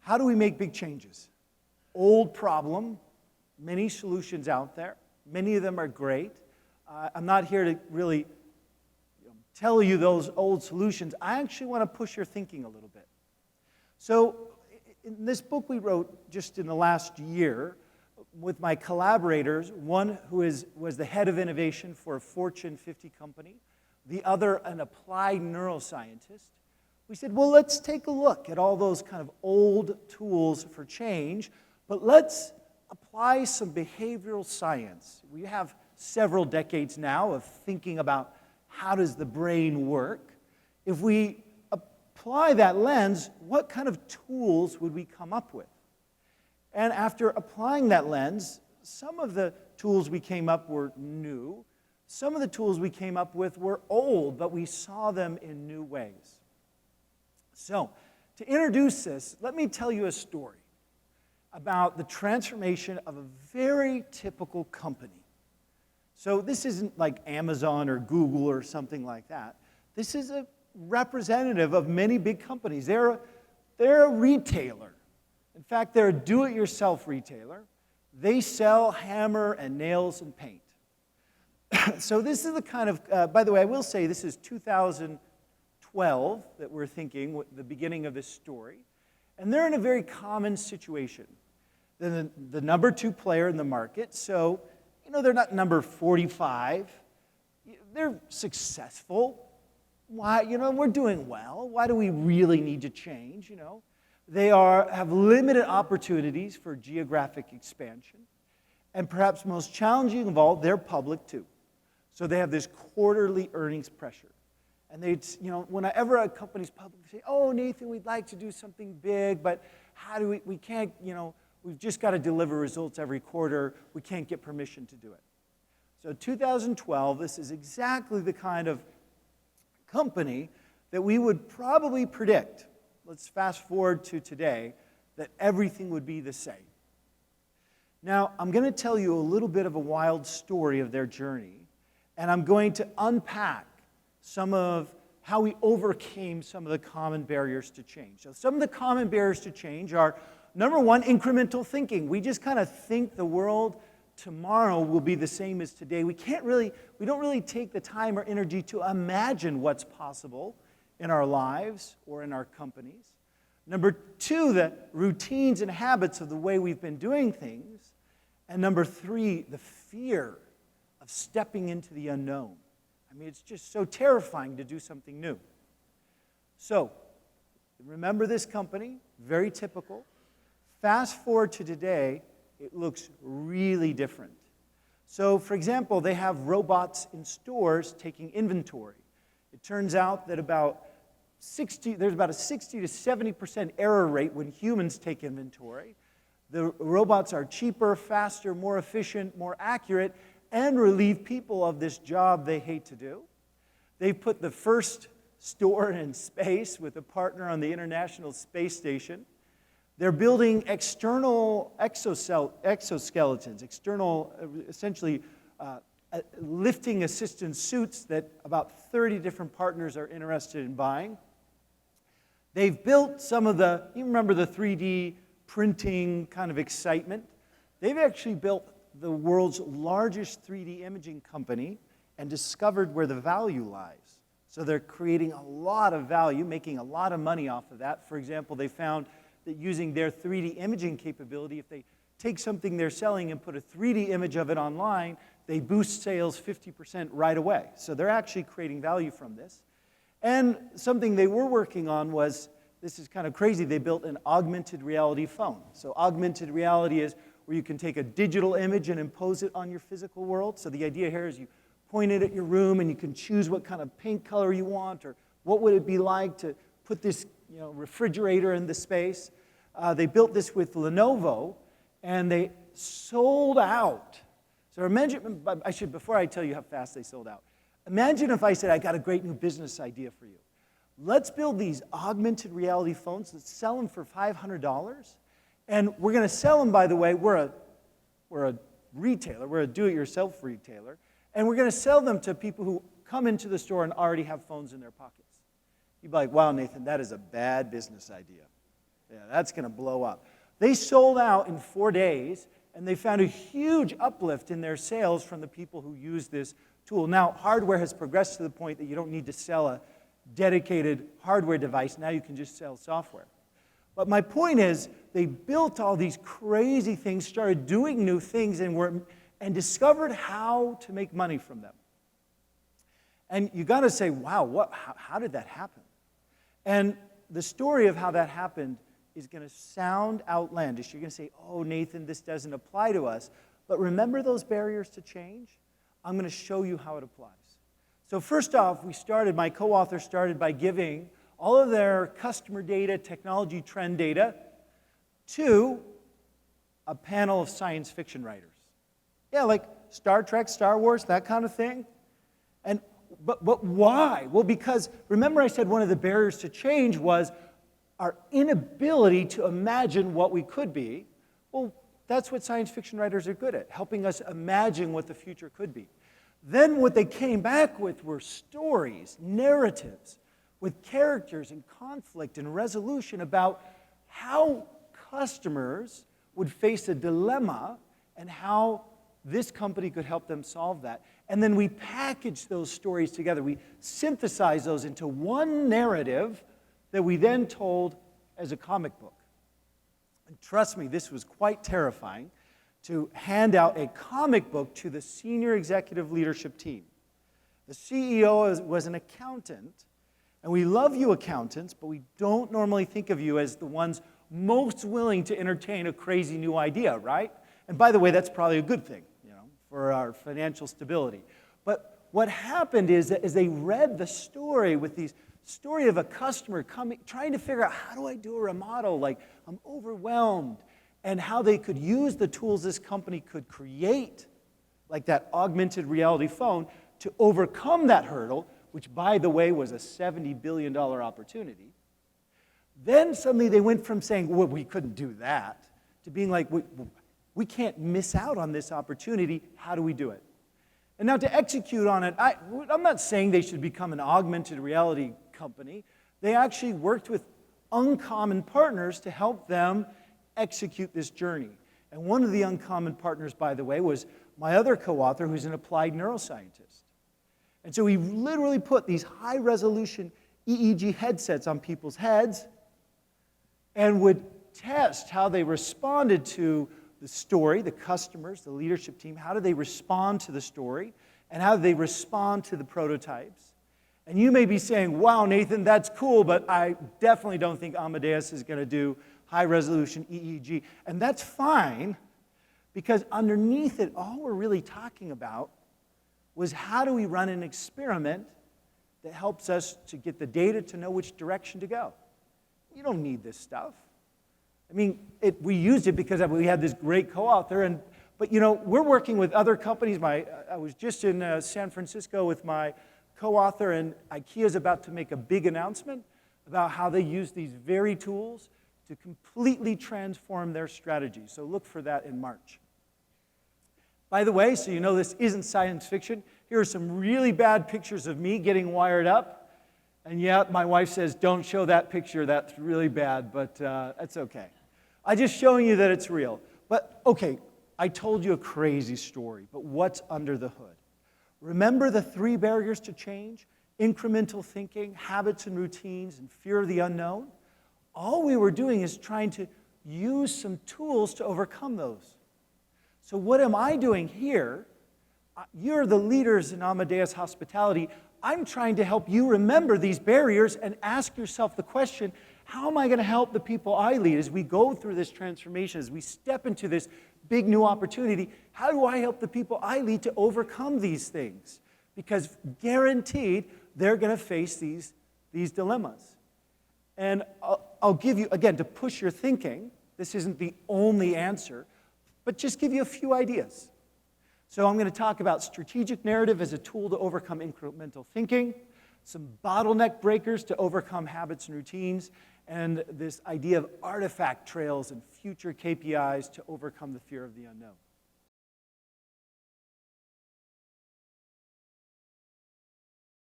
How do we make big changes? Old problem, many solutions out there. Many of them are great. I'm not here to really tell you those old solutions. I actually want to push your thinking a little bit. So in this book we wrote just in the last year with my collaborators, one who was the head of innovation for a Fortune 50 company, the other an applied neuroscientist, we said, well, let's take a look at all those kind of old tools for change, but let's apply some behavioral science. We have several decades now of thinking about how does the brain work. If we apply that lens, what kind of tools would we come up with? And after applying that lens, some of the tools we came up were new. Some of the tools we came up with were old, but we saw them in new ways. So, to introduce this, let me tell you a story about the transformation of a very typical company. So this isn't like Amazon or Google or something like that. This is a representative of many big companies. They're a retailer. In fact, they're a do-it-yourself retailer. They sell hammer and nails and paint. So this is the kind of, by the way, I will say this is 2012 that we're thinking, the beginning of this story. And they're in a very common situation. They're the number 2 player in the market, so they're not number 45. They're successful. Why? We're doing well. Why do we really need to change? They have limited opportunities for geographic expansion. And perhaps most challenging of all, they're public too. So they have this quarterly earnings pressure. And whenever a company's public, they say, oh, Nathan, we'd like to do something big, but how do we can't, we've just got to deliver results every quarter. We can't get permission to do it. So 2012, this is exactly the kind of company that we would probably predict, let's fast forward to today, that everything would be the same. Now, I'm going to tell you a little bit of a wild story of their journey, and I'm going to unpack some of how we overcame some of the common barriers to change. So some of the common barriers to change are, number one, incremental thinking. We just kind of think the world tomorrow will be the same as today. We don't really take the time or energy to imagine what's possible in our lives or in our companies. Number two, the routines and habits of the way we've been doing things. And number three, the fear of stepping into the unknown. I mean, it's just so terrifying to do something new. So, remember this company, very typical. Fast forward to today, it looks really different. So, for example, they have robots in stores taking inventory. It turns out that there's about a 60 to 70% error rate when humans take inventory. The robots are cheaper, faster, more efficient, more accurate, and relieve people of this job they hate to do. They've put the first store in space with a partner on the International Space Station. They're building external exoskeletons, essentially lifting assistance suits that about 30 different partners are interested in buying. They've built some of you remember the 3D printing kind of excitement? They've actually built the world's largest 3D imaging company and discovered where the value lies. So they're creating a lot of value, making a lot of money off of that. For example, they found that using their 3D imaging capability, if they take something they're selling and put a 3D image of it online, they boost sales 50% right away. So they're actually creating value from this. And something they were working on was, this is kind of crazy, they built an augmented reality phone. So augmented reality is where you can take a digital image and impose it on your physical world. So the idea here is you point it at your room and you can choose what kind of paint color you want, or what would it be like to put this refrigerator in the space. They built this with Lenovo, and they sold out. So imagine, before I tell you how fast they sold out, imagine if I said, I got a great new business idea for you. Let's build these augmented reality phones. Let's sell them for $500. And we're going to sell them, by the way, we're a retailer, we're a do-it-yourself retailer, and we're going to sell them to people who come into the store and already have phones in their pockets. You'd be like, wow, Nathan, that is a bad business idea. Yeah, that's going to blow up. They sold out in 4 days, and they found a huge uplift in their sales from the people who use this tool. Now, hardware has progressed to the point that you don't need to sell a dedicated hardware device. Now you can just sell software. But my point is, they built all these crazy things, started doing new things, and discovered how to make money from them. And you got to say, wow, how did that happen? And the story of how that happened is going to sound outlandish. You're going to say, oh, Nathan, this doesn't apply to us. But remember those barriers to change? I'm going to show you how it applies. So first off, my co-author started by giving all of their customer data, technology trend data, to a panel of science fiction writers. Yeah, like Star Trek, Star Wars, that kind of thing. But why? Well, because remember I said one of the barriers to change was our inability to imagine what we could be. Well, that's what science fiction writers are good at, helping us imagine what the future could be. Then what they came back with were stories, narratives, with characters and conflict and resolution about how customers would face a dilemma and how this company could help them solve that. And then we packaged those stories together. We synthesized those into one narrative that we then told as a comic book. And trust me, this was quite terrifying to hand out a comic book to the senior executive leadership team. The CEO was an accountant, and we love you accountants, but we don't normally think of you as the ones most willing to entertain a crazy new idea, right? And by the way, that's probably a good thing, for our financial stability. But what happened is that as they read the story with these story of a customer trying to figure out, how do I do a remodel? Like, I'm overwhelmed. And how they could use the tools this company could create, like that augmented reality phone, to overcome that hurdle, which, by the way, was a $70 billion opportunity. Then suddenly they went from saying, well, we couldn't do that, to being like, we can't miss out on this opportunity. How do we do it? And now to execute on it, I'm not saying they should become an augmented reality company. They actually worked with uncommon partners to help them execute this journey. And one of the uncommon partners, by the way, was my other co-author, who's an applied neuroscientist. And so he literally put these high-resolution EEG headsets on people's heads and would test how they responded to the story, the customers, the leadership team. How do they respond to the story? And how do they respond to the prototypes? And you may be saying, wow, Nathan, that's cool, but I definitely don't think Amadeus is going to do high-resolution EEG. And that's fine, because underneath it, all we're really talking about was how do we run an experiment that helps us to get the data to know which direction to go. You don't need this stuff. I mean, we used it because we had this great co-author, but we're working with other companies. I was just in San Francisco with my co-author, and IKEA's about to make a big announcement about how they use these very tools to completely transform their strategy. So look for that in March. By the way, so you know this isn't science fiction, here are some really bad pictures of me getting wired up. And yeah, my wife says, don't show that picture, that's really bad, but that's okay. I'm just showing you that it's real. But okay, I told you a crazy story, but what's under the hood? Remember the 3 barriers to change? Incremental thinking, habits and routines, and fear of the unknown? All we were doing is trying to use some tools to overcome those. So what am I doing here? You're the leaders in Amadeus Hospitality. I'm trying to help you remember these barriers and ask yourself the question, how am I going to help the people I lead as we go through this transformation, as we step into this big new opportunity? How do I help the people I lead to overcome these things? Because guaranteed, they're going to face these dilemmas. And I'll give you, again, to push your thinking, this isn't the only answer, but just give you a few ideas. So I'm going to talk about strategic narrative as a tool to overcome incremental thinking, some bottleneck breakers to overcome habits and routines, and this idea of artifact trails and future KPIs to overcome the fear of the unknown.